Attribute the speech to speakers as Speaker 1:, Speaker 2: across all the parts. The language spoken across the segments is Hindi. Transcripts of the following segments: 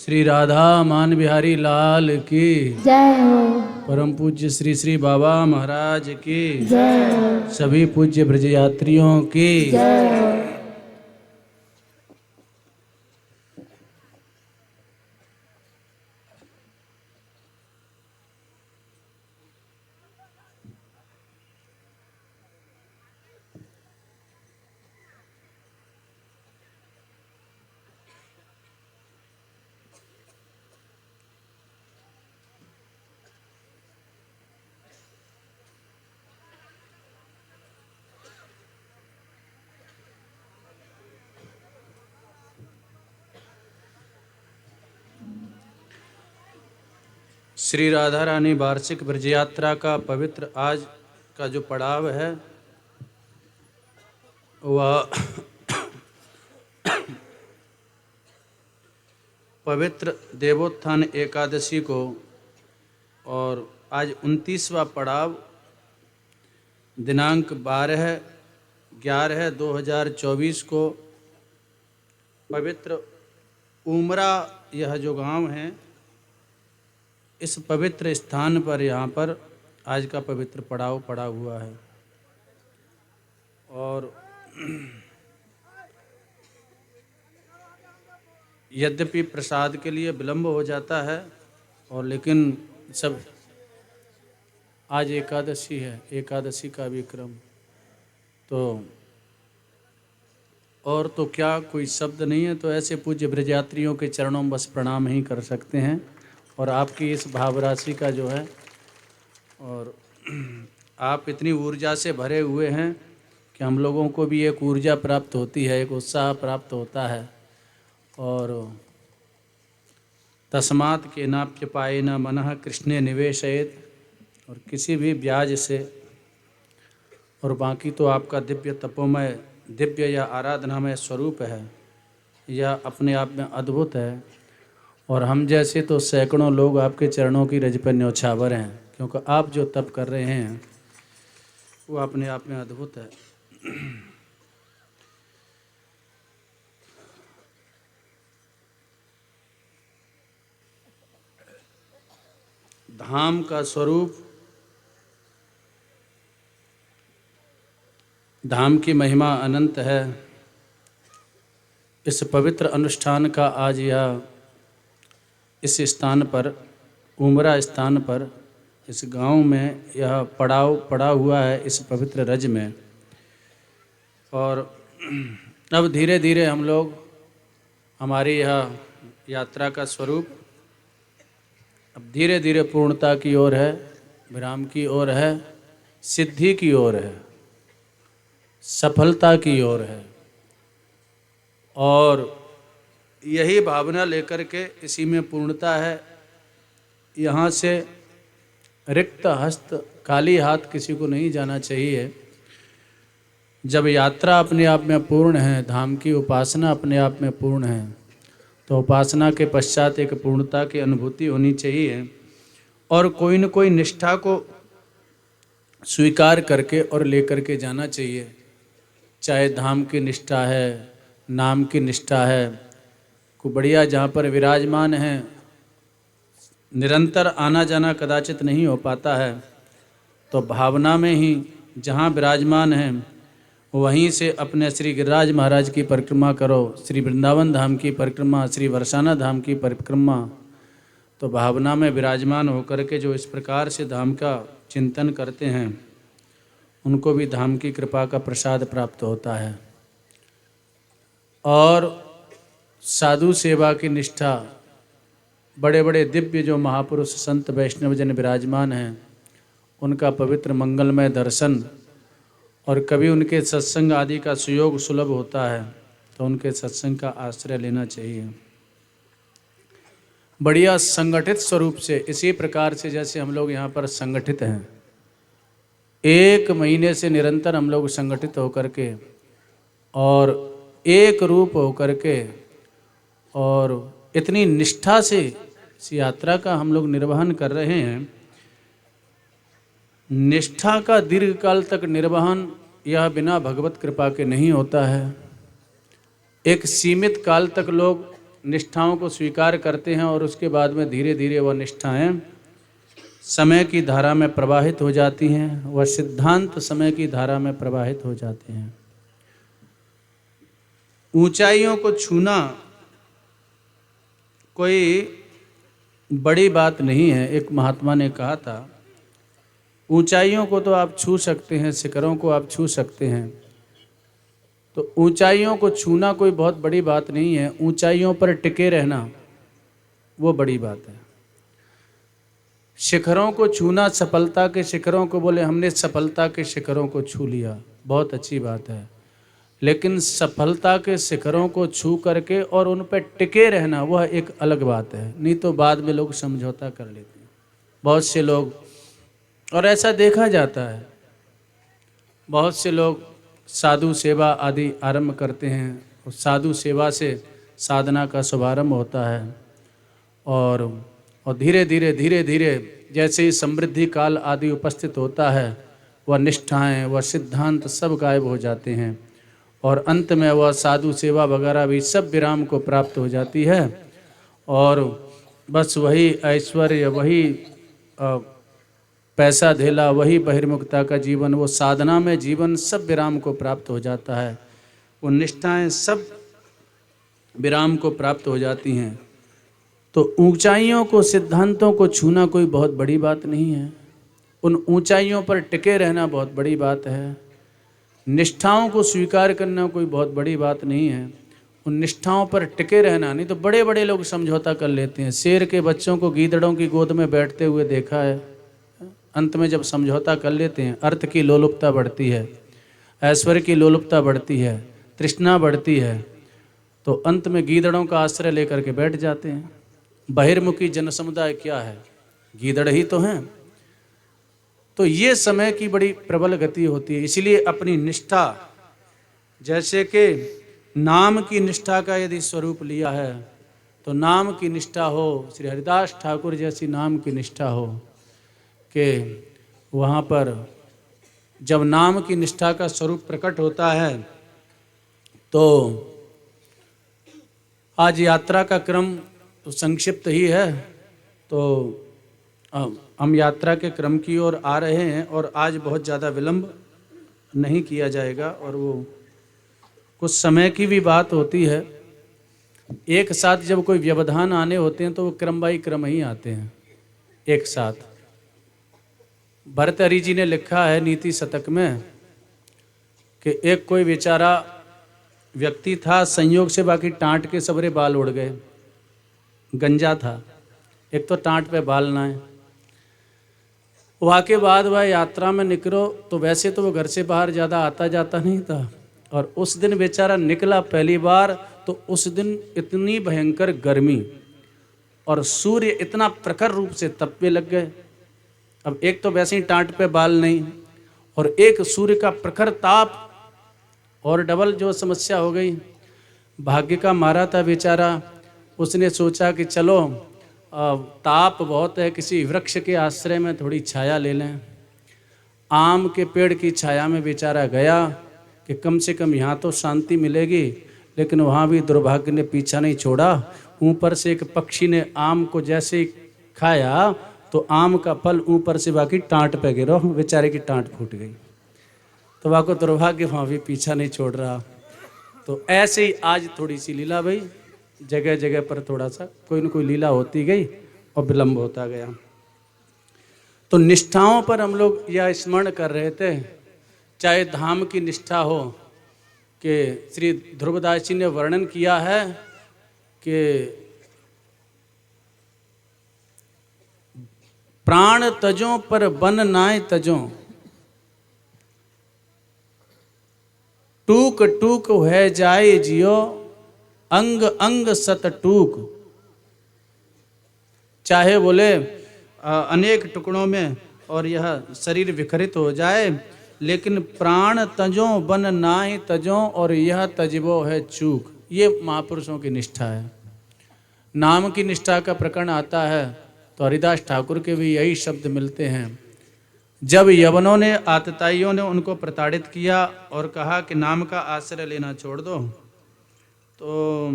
Speaker 1: श्री राधा मान बिहारी लाल की
Speaker 2: जय हो।
Speaker 1: परम पूज्य श्री श्री बाबा महाराज की
Speaker 2: जय हो।
Speaker 1: सभी पूज्य ब्रज यात्रियों की
Speaker 2: जय हो।
Speaker 1: श्री राधा रानी वार्षिक ब्रज यात्रा का पवित्र आज का जो पड़ाव है वह पवित्र देवोत्थान एकादशी को, और आज 29वां पड़ाव दिनांक 12/11/2024 को पवित्र उमरा, यह जो गांव है, इस पवित्र स्थान पर यहाँ पर आज का पवित्र पड़ाव पड़ा हुआ है। और यद्यपि प्रसाद के लिए विलंब हो जाता है, और लेकिन सब आज एकादशी है, एकादशी का विक्रम, तो और तो क्या कोई शब्द नहीं है। तो ऐसे पूज्य ब्रजयात्रियों के चरणों में बस प्रणाम ही कर सकते हैं। और आपकी इस भाव राशि का जो है, और आप इतनी ऊर्जा से भरे हुए हैं कि हम लोगों को भी एक ऊर्जा प्राप्त होती है, एक उत्साह प्राप्त होता है। और तस्मात् के नाप्य पाए न मनः कृष्णे निवेशयेत, और किसी भी ब्याज से, और बाकी तो आपका दिव्य तपोमय, दिव्य या आराधनामय स्वरूप है, यह अपने आप में अद्भुत है। और हम जैसे तो सैकड़ों लोग आपके चरणों की रज पर न्यौछावर हैं, क्योंकि आप जो तप कर रहे हैं वो अपने आप में अद्भुत है। धाम का स्वरूप, धाम की महिमा अनंत है। इस पवित्र अनुष्ठान का आज यह इस स्थान पर, उमरा स्थान पर, इस गांव में यह पड़ाव पड़ा हुआ है, इस पवित्र रज में। और अब धीरे धीरे हम लोग, हमारी यह यात्रा का स्वरूप अब धीरे धीरे पूर्णता की ओर है, विराम की ओर है, सिद्धि की ओर है, सफलता की ओर है। और यही भावना लेकर के इसी में पूर्णता है। यहाँ से रिक्त हस्त, खाली हाथ किसी को नहीं जाना चाहिए। जब यात्रा अपने आप में पूर्ण है, धाम की उपासना अपने आप में पूर्ण है, तो उपासना के पश्चात एक पूर्णता की अनुभूति होनी चाहिए। और कोई न कोई निष्ठा को स्वीकार करके और लेकर के जाना चाहिए। चाहे धाम की निष्ठा है, नाम की निष्ठा है, को बढ़िया जहाँ पर विराजमान है, निरंतर आना जाना कदाचित नहीं हो पाता है, तो भावना में ही जहाँ विराजमान है वहीं से अपने श्री गिरिराज महाराज की परिक्रमा करो, श्री वृंदावन धाम की परिक्रमा, श्री बरसाना धाम की परिक्रमा। तो भावना में विराजमान होकर के जो इस प्रकार से धाम का चिंतन करते हैं, उनको भी धाम की कृपा का प्रसाद प्राप्त होता है। और साधु सेवा की निष्ठा, बड़े बड़े दिव्य जो महापुरुष संत वैष्णव जन विराजमान हैं, उनका पवित्र मंगलमय दर्शन, और कभी उनके सत्संग आदि का सुयोग सुलभ होता है तो उनके सत्संग का आश्रय लेना चाहिए। बढ़िया संगठित स्वरूप से, इसी प्रकार से जैसे हम लोग यहाँ पर संगठित हैं, 1 महीने से निरंतर हम लोग संगठित होकर के और एक रूप होकर के और इतनी निष्ठा से इस यात्रा का हम लोग निर्वहन कर रहे हैं। निष्ठा का दीर्घ काल तक निर्वहन यह बिना भगवत कृपा के नहीं होता है। एक सीमित काल तक लोग निष्ठाओं को स्वीकार करते हैं और उसके बाद में धीरे धीरे वह निष्ठाएं समय की धारा में प्रवाहित हो जाती हैं, वह सिद्धांत समय की धारा में प्रवाहित हो जाते हैं। ऊंचाइयों को छूना कोई बड़ी बात नहीं है। एक महात्मा ने कहा था, ऊंचाइयों को तो आप छू सकते हैं, शिखरों को आप छू सकते हैं, तो ऊंचाइयों को छूना कोई बहुत बड़ी बात नहीं है। ऊंचाइयों पर टिके रहना वो बड़ी बात है। शिखरों को छूना, सफलता के शिखरों को, बोले हमने सफलता के शिखरों को छू लिया, बहुत अच्छी बात है, लेकिन सफलता के शिखरों को छू करके और उन पर टिके रहना वह एक अलग बात है। नहीं तो बाद में लोग समझौता कर लेते हैं, बहुत से लोग, और ऐसा देखा जाता है, बहुत से लोग साधु सेवा आदि आरंभ करते हैं और साधु सेवा से साधना का शुभारंभ होता है और धीरे धीरे जैसे ही समृद्धि काल आदि उपस्थित होता है वह निष्ठाएं, वह सिद्धांत सब गायब हो जाते हैं और अंत में वह साधु सेवा वगैरह भी सब विराम को प्राप्त हो जाती है और बस वही ऐश्वर्य, वही पैसा धेला, वही बहिर्मुखता का जीवन, वो साधना में जीवन सब विराम को प्राप्त हो जाता है। वो निष्ठाएं सब विराम को प्राप्त हो जाती हैं। तो ऊंचाइयों को, सिद्धांतों को छूना कोई बहुत बड़ी बात नहीं है। उन ऊंचाइयों पर टिके रहना बहुत बड़ी बात है। निष्ठाओं को स्वीकार करना कोई बहुत बड़ी बात नहीं है। उन निष्ठाओं पर टिके रहना, नहीं तो बड़े बड़े लोग समझौता कर लेते हैं। शेर के बच्चों को गीदड़ों की गोद में बैठते हुए देखा है, अंत में जब समझौता कर लेते हैं, अर्थ की लोलुपता बढ़ती है, ऐश्वर्य की लोलुपता बढ़ती है, तृष्णा बढ़ती है, तो अंत में गीदड़ों का आश्रय लेकर के बैठ जाते हैं। बहिर्मुखी जनसमुदाय क्या है? गीदड़ ही तो हैं। तो ये समय की बड़ी प्रबल गति होती है। इसलिए अपनी निष्ठा, जैसे कि नाम की निष्ठा का यदि स्वरूप लिया है तो नाम की निष्ठा हो, श्री हरिदास ठाकुर जैसी नाम की निष्ठा हो कि वहाँ पर जब नाम की निष्ठा का स्वरूप प्रकट होता है तो आज यात्रा का क्रम तो संक्षिप्त ही है, तो हम यात्रा के क्रम की ओर आ रहे हैं और आज बहुत ज़्यादा विलंब नहीं किया जाएगा और वो कुछ समय की भी बात होती है। एक साथ जब कोई व्यवधान आने होते हैं तो वो क्रम बाई क्रम ही आते हैं एक साथ। भर्तहरि जी ने लिखा है नीति शतक में कि एक कोई बेचारा व्यक्ति था, संयोग से बाकी टाँट के सबरे बाल उड़ गए, गंजा था, एक तो टाँट पे बाल ना है। वहाँ के बाद वह यात्रा में निकलो तो वैसे तो वो घर से बाहर ज़्यादा आता जाता नहीं था और उस दिन बेचारा निकला पहली बार तो उस दिन इतनी भयंकर गर्मी और सूर्य इतना प्रखर रूप से तपने लग गए। अब एक तो वैसे ही टाँट पे बाल नहीं और एक सूर्य का प्रखर ताप और डबल जो समस्या हो गई। भाग्य का मारा था बेचारा, उसने सोचा कि चलो ताप बहुत है, किसी वृक्ष के आश्रय में थोड़ी छाया ले लें। आम के पेड़ की छाया में बेचारा गया कि कम से कम यहाँ तो शांति मिलेगी, लेकिन वहाँ भी दुर्भाग्य ने पीछा नहीं छोड़ा। ऊपर से एक पक्षी ने आम को जैसे ही खाया तो आम का फल ऊपर से बाकी टाँट पे गिरा, बेचारे की टाँट फूट गई। तो वहाँ को दुर्भाग्य वहाँ भी पीछा नहीं छोड़ रहा। तो ऐसे ही आज थोड़ी सी लीला भाई, जगह जगह पर थोड़ा सा कोई न कोई लीला होती गई और विलम्ब होता गया। तो निष्ठाओं पर हम लोग यह स्मरण कर रहे थे, चाहे धाम की निष्ठा हो कि श्री ध्रुवदास जी ने वर्णन किया है कि प्राण तजों पर बन नाय तजों, टूक टूक है जाए जियो, अंग अंग सत टूक। चाहे बोले अनेक टुकड़ों में और यह शरीर विखरित हो जाए, लेकिन प्राण तजों बन नाय तजों और यह तजबो है चूक। ये महापुरुषों की निष्ठा है। नाम की निष्ठा का प्रकरण आता है तो हरिदास ठाकुर के भी यही शब्द मिलते हैं। जब यवनों ने, आतताइयों ने उनको प्रताड़ित किया और कहा कि नाम का आश्रय लेना छोड़ दो, तो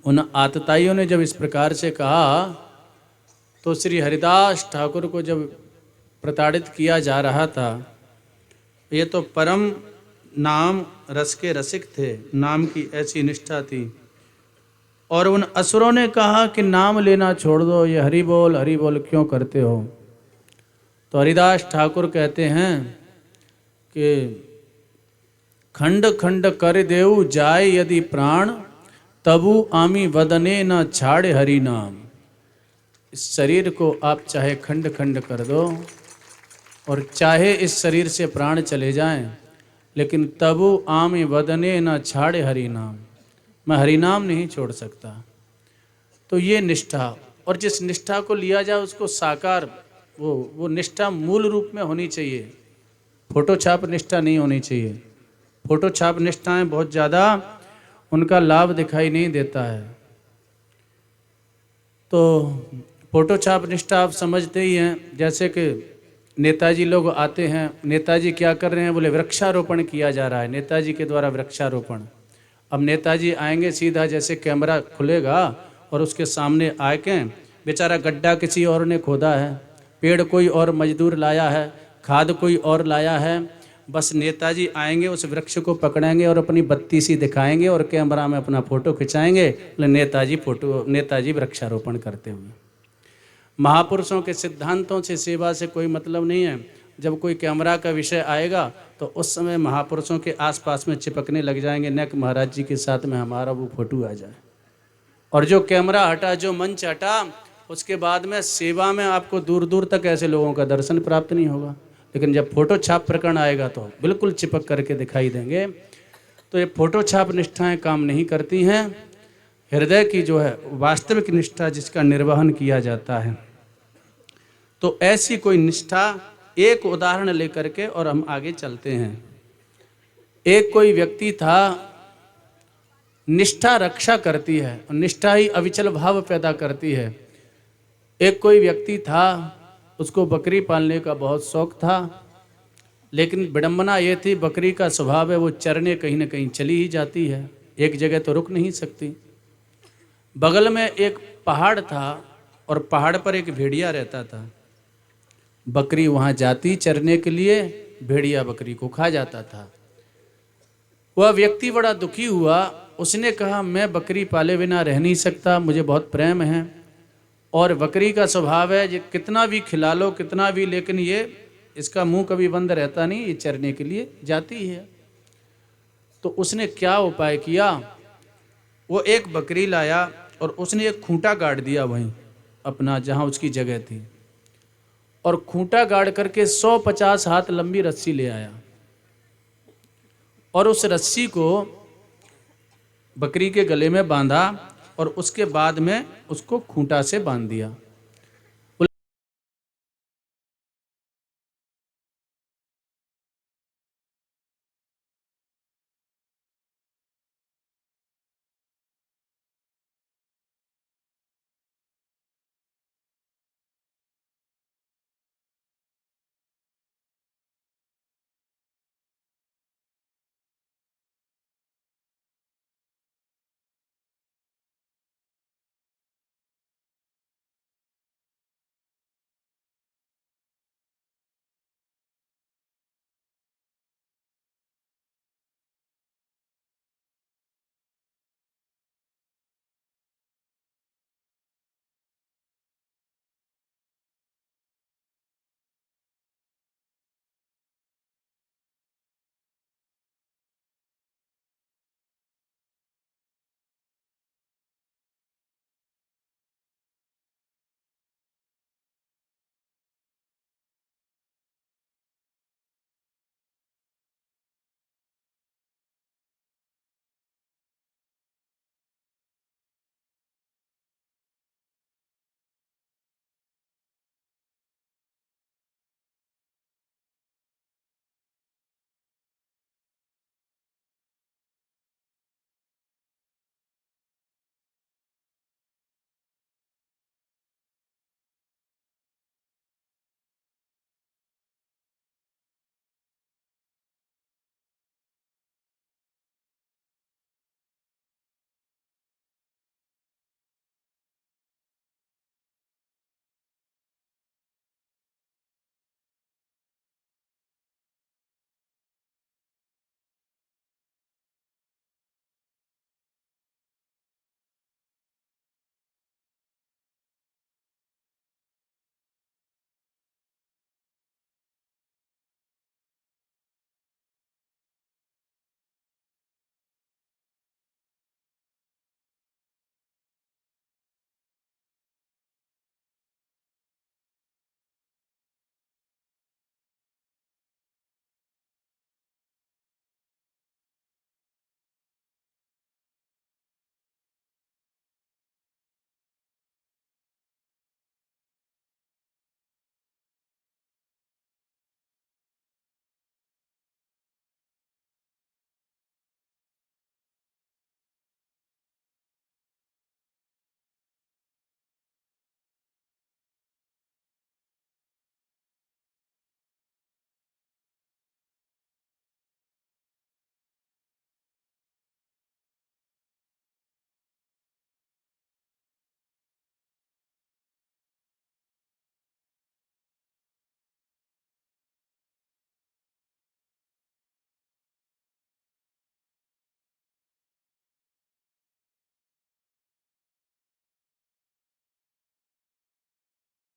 Speaker 1: उन आतताइयों ने जब इस प्रकार से कहा तो श्री हरिदास ठाकुर को जब प्रताड़ित किया जा रहा था, ये तो परम नाम रस के रसिक थे, नाम की ऐसी निष्ठा थी, और उन असुरों ने कहा कि नाम लेना छोड़ दो, ये हरि बोल क्यों करते हो। तो हरिदास ठाकुर कहते हैं कि खंड खंड कर देऊ जाय यदि प्राण, तबु आमी वदने न छाड़े हरि नाम। इस शरीर को आप चाहे खंड खंड कर दो और चाहे इस शरीर से प्राण चले जाएं, लेकिन तबु आमी वदने न छाड़े हरि नाम, मैं हरि नाम नहीं छोड़ सकता। तो ये निष्ठा, और जिस निष्ठा को लिया जाए उसको साकार, वो निष्ठा मूल रूप में होनी चाहिए, फोटो छाप निष्ठा नहीं होनी चाहिए। फोटो छाप निष्ठाएं बहुत ज़्यादा उनका लाभ दिखाई नहीं देता है। तो फोटो छाप निष्ठा आप समझते ही हैं, जैसे कि नेताजी लोग आते हैं, नेताजी क्या कर रहे हैं, बोले वृक्षारोपण किया जा रहा है, नेताजी के द्वारा वृक्षारोपण। अब नेताजी आएंगे, सीधा जैसे कैमरा खुलेगा और उसके सामने आके बेचारा गड्ढा किसी और ने खोदा है, पेड़ कोई और मजदूर लाया है, खाद कोई और लाया है, बस नेताजी आएंगे उस वृक्ष को पकड़ेंगे और अपनी बत्ती सी दिखाएंगे और कैमरा में अपना फ़ोटो खिंचाएंगे, नेताजी वृक्षारोपण करते हुए। महापुरुषों के सिद्धांतों से, सेवा से कोई मतलब नहीं है। जब कोई कैमरा का विषय आएगा तो उस समय महापुरुषों के आसपास में चिपकने लग जाएंगे, न कि महाराज जी के साथ में हमारा वो फोटो आ जाए। और जो कैमरा हटा, जो मंच हटा, उसके बाद में सेवा में आपको दूर दूर तक ऐसे लोगों का दर्शन प्राप्त नहीं होगा। लेकिन जब फोटो छाप प्रकरण आएगा तो बिल्कुल चिपक करके दिखाई देंगे। तो ये फोटो छाप निष्ठाएं काम नहीं करती हैं। हृदय की जो है वास्तविक निष्ठा जिसका निर्वहन किया जाता है, तो ऐसी कोई निष्ठा, एक उदाहरण लेकर के और हम आगे चलते हैं। एक कोई व्यक्ति था, निष्ठा रक्षा करती है और निष्ठा ही अविचल भाव पैदा करती है। एक कोई व्यक्ति था, उसको बकरी पालने का बहुत शौक था, लेकिन विडंबना ये थी, बकरी का स्वभाव है वो चरने कहीं ना कहीं चली ही जाती है, एक जगह तो रुक नहीं सकती। बगल में एक पहाड़ था और पहाड़ पर एक भेड़िया रहता था। बकरी वहाँ जाती चरने के लिए, भेड़िया बकरी को खा जाता था। वह व्यक्ति बड़ा दुखी हुआ, उसने कहा मैं बकरी पाले बिना रह नहीं सकता, मुझे बहुत प्रेम है और बकरी का स्वभाव है ये कितना भी खिला लो, कितना भी, लेकिन ये इसका मुंह कभी बंद रहता नहीं, ये चरने के लिए जाती है। तो उसने क्या उपाय किया, वो एक बकरी लाया और उसने एक खूंटा गाड़ दिया वहीं अपना, जहाँ उसकी जगह थी, और खूंटा गाड़ करके 150 हाथ लंबी रस्सी ले आया और उस रस्सी को बकरी के गले में बांधा और उसके बाद में उसको खूंटा से बांध दिया।